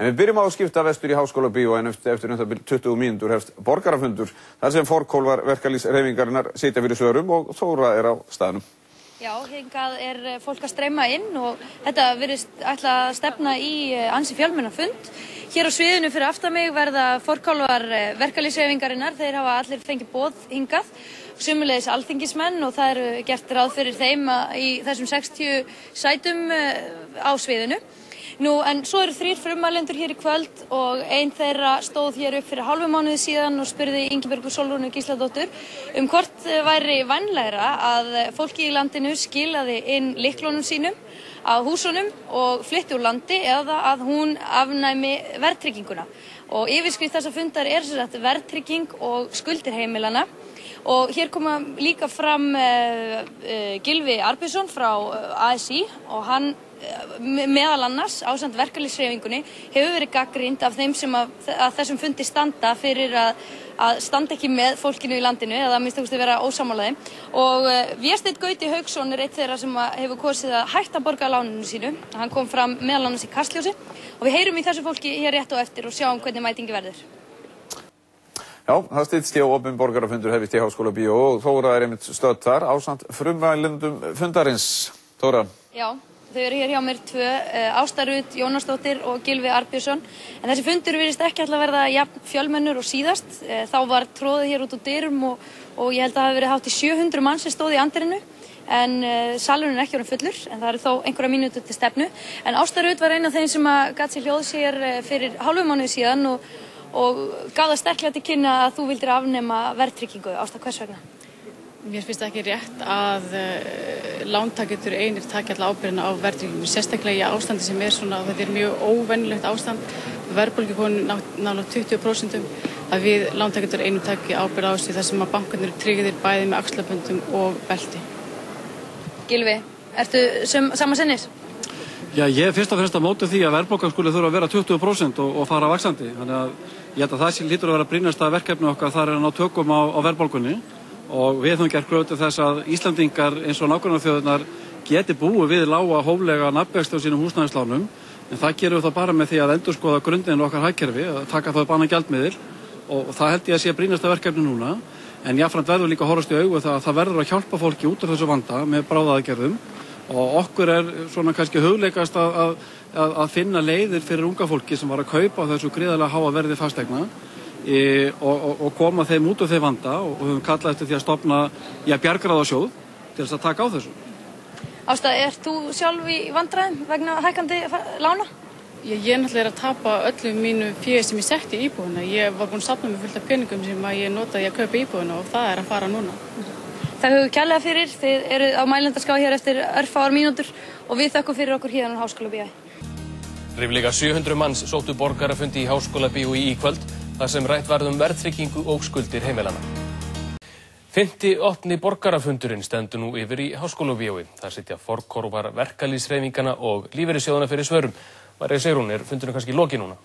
En við byrjum á að skipta vestur í Háskólabíó en eftir 20 mínútur hefst borgarafundur þar sem forkólfar verkalýðshreyfingarinnar sitja fyrir svörum og Þóra á staðnum. Já, hingað fólk að streyma inn og þetta virðist ætla að stefna í ansi fjölmennan fund. Hér á sviðinu fyrir aftan mig verða forkólfar verkalýðshreyfingarinnar, þeir hafa allir fengið boð hingað, sömuleiðis alþingismenn og það gert ráð fyrir þeim í þessum 60 sætum á sviðinu. En svo eru 3 frummælendur hér í kvöld og ein þeirra stóð hér upp fyrir hálfum mánuði síðan og spurði Ingibjörgu Sólrúnu Gísladóttur hvort væri vænlegra að fólki í landinu skilaði inn lyklunum sínum á húsunum og flytti úr landi eða að hún afnæmi verðtrygginguna. Og yfirskrift þessa fundar sem sagt verðtrygging og skuldir heimilanna. Og hér koma líka fram Gylfi Arnbjörnsson frá ASÍ og hann meðal annars ásamt verkalýðshreyfingunni hefur verið gagnrýnt af þeim sem að þessum fundi standa fyrir að standa ekki með fólkinu í landinu eða að minnst vera ósammála þeim. Og Vésteinn Gauti Hauksson eitt þeirra sem hefur kosið að hætta að borga láninu sínu. Hann kom fram meðal annars í Kastljósi og við heyrum í þessu fólki hér rétt á eftir og sjáum hvernig mætingi verður. Já, það styttst í opinn borgarafundur hefist í Háskólabíó og Þóra einmitt stödd þar ásamt frummælendum fundarins. Þóra. Já. Þau eru hér hjá mér 2, Ásta Rut Jónasdóttir og Gylfi Arnbjörnsson. En þessi fundur virðist ekki ætla að verða jafn fjölmennur og síðast. Þá var tróðið hér út úr dyrum og ég held að það hafi verið hátt í 700 manns sem stóð í andirinu. En salurinn ekki orðinn fullur, en það eru þó einhverja mínútur til stefnu. En Ásta Rut var ein af þeim sem gat sér hljóð sér fyrir hálfum mánuði síðan og gaf það sterklega til kynna að þú vildir afnema verðtryggingu. Ásta, hvers vegna? Mér finnst ekki rétt að lántakendur einir taki alla ábyrgðina á verðtryggingu, sérstaklega í ástandi sem svona að þetta mjög óvenjulegt ástand, verðbólga komin nálega 20%, að við lántakendur einir taki ábyrgð á þessu þar sem að bankarnir eru tryggðir bæði með axlaböndum og belti. Gylfi, ertu sama sinnis? Já, ég er fyrst og fremst á móti því að verðbólgan skuli þurfa að vera 20% og fara vaxandi. Þannig að ég held að það hlýtur að vera brýnasta verkefni okkar þar að ná tökum á verðbólgunni. Og við höfum gert kröfu til þess að Íslandingar eins og nágrannaþjóðirnar geti búið við lága hóflega nafnvexti á sínum húsnæðislánum. En það gerum við þá bara með því að endurskoða grunninn okkar hagkerfi, að taka það upp annan gjaldmiðil. Og það held ég að sé brýnasta verkefni núna. En jafnframt verður líka að horfast í augu það að það verður að hjálpa fólki út af þessu vanda með bráðaaðgerðum. Og okkur svona kannski hugleikast að finna leiðir fyrir unga fólki sem var að kaupa þessu gríðarlega háa verði fasteigna. Og koma þeim út af þeim vanda og höfum kallað eftir því að stofna bjargráðasjóð til þess að taka á þessu. Ásta, ert þú sjálf í vandræðum vegna hækkandi lána? Ég náttúrulega að tapa öllu mínu fé sem ég setti í íbúðina. Ég var búin að safna mig fullt af peningum sem ég notaði að kaupa íbúðina og það að fara núna. Það höfum kærlega fyrir, þið eru á mælendaskrá hér eftir örfáar mínútur og við þökkum fyrir okkur hérna á Háskólabíó. Ríflega 700 manns sóttu borgarafundi í Háskólabíó í kvöld. þar sem rætt varð verðtryggingu og skuldir heimilanna. 5. opni borgarafundurinn stendur nú yfir í Háskólabíói. Þar sitja forkólfar verkalýðshreyfingana og lífeyrissjóðanna fyrir svörum. Marja Sigrún, fundurinn kannski lokið núna?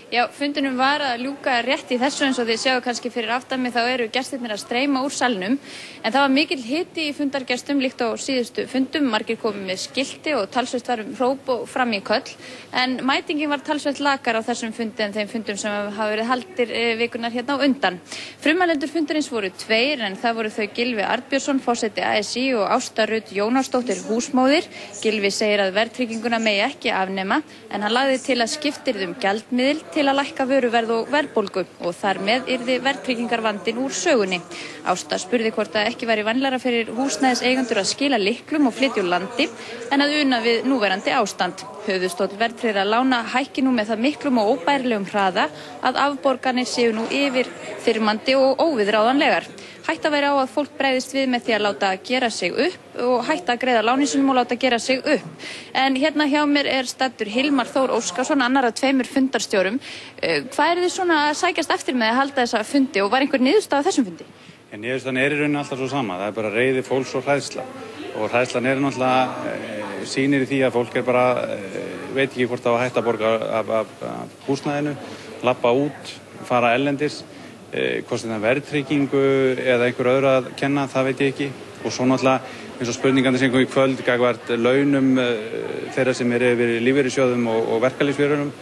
Já, fundinum var að ljúka rétt í þessu eins og þið sjáu kannski fyrir aftan mig þá eru gestirnir að streyma úr salnum. En það var mikill hiti í fundargestum líkt á síðustu fundum. Margir komið með skilti og talsvert var hróp og fram í köll. En mætingin var talsvert lakar á þessum fundi en þeim fundum sem hafa verið haldir vikunar hérna á undan. Frummælendur fundurins voru 2 en það voru þau Gylfi Arnbjörnsson, forseti ASÍ og Ásta Rut Jónasdóttir húsmóðir. Gylfi segir að verðtrygginguna megi ekki afnema en hann lagði til að skiptirðu gjaldmiðil til að lækka vöruverð og verðbólgu og þar með yrði verðtryggingarvandinn úr sögunni. Ásta spurði hvort að ekki væri vænlegra fyrir húsnæðiseigendur að skila lyklum og flytja úr landi en að una við núverandi ástand. Höfuðstóll verðtryggðra lána hækki nú með það miklum og óbærilegum hraða að afborganir séu nú yfir þyrmandi og óviðráðanlegar. Hætta væri á að fólk bregðist við með því að láta gera sig upp og hætta að greiða lánin sínum og láta gera sig upp. En hérna hjá mér staddur Hilmar Þór Óskarsson, annar af 2 fundarstjórum. Hvað þið svona að sækjast eftir með að halda þessa fundi og var einhver niðurstaða á þessum fundi? Niðurstaðan í rauninni alltaf svo sama. Það bara reiði fólks og hræðsla. Og hræðslan náttúrulega sýnir í því að fólk bara veit ekki hvort það var hægt að borga af húsnæðinu, labba út, fara ellendis. Hvort það verðtryggingu eða einhver öðru að kenna, það veit ég ekki. Og svo náttúrulega eins og spurningandi sem kom í kvöld gagnvart launum þeirra sem yfir lífeyrissjóðum og verkalýðsfélögum.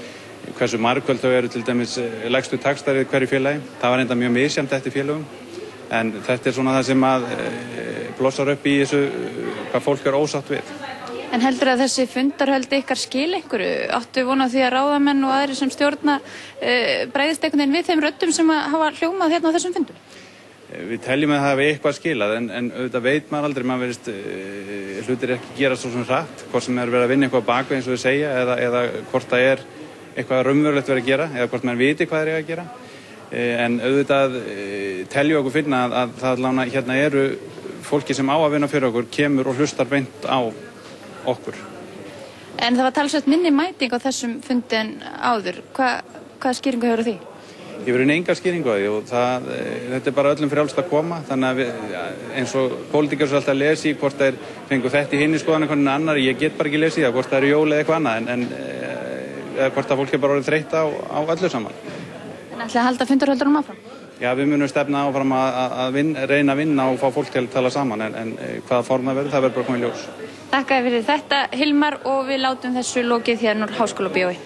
hversu margföld þau eru til dæmis lægstu taxtar í hverju félagi. Það var enda mjög misjafnt eftir félögum. En þetta svona það sem að blossar upp í þessu hvað fólk er ósátt við. En heldur að þessi fundarhöld ykkar skil einhverju? Áttu vona því að ráðamenn og aðrir sem stjórna bregðist einhvern veginn við þeim röddum sem hafa hljómað hérna á þessum fundum? Við teljum að það hafi eitthvað skilað en auðvitað veit maður aldrei, maður verðist hlutir ekki gera svo sem hratt, hvort sem verið að vinna eitthvað bak eins og þau segja eða hvort það eitthvað raunverulegt verið að gera eða hvort maður viti hvað að gera. En auðvitað teljum okkur finna að það allavega hérna eru fólki sem á að vinna fyrir okkur kemur og hlustar beint á okkur. En það var talsvert minni mæting á þessum fundi en áður. Hvaða skýringu hefur því? Ég verið enga skýringu á því og þetta bara öllum frjálst að koma, þannig að eins og pólitíkar svo alltaf lesi hvort þeir fengu þetta í hinni skoðan einhvern annar, ég get bara ekki lesið það, hvort það eru jól eða eitthvað annað en hvort það fólk er bara orðið þreytt á öllu saman. En ætlaði að halda fundarhöldunum áfram? Já, við munum stefna áfram að reyna að vinna og fá fólk til að tala saman en hvaða form það verður bara komið í ljós. Þakka fyrir þetta Hilmar og við látum þessu lokið hérna úr Háskólabíói.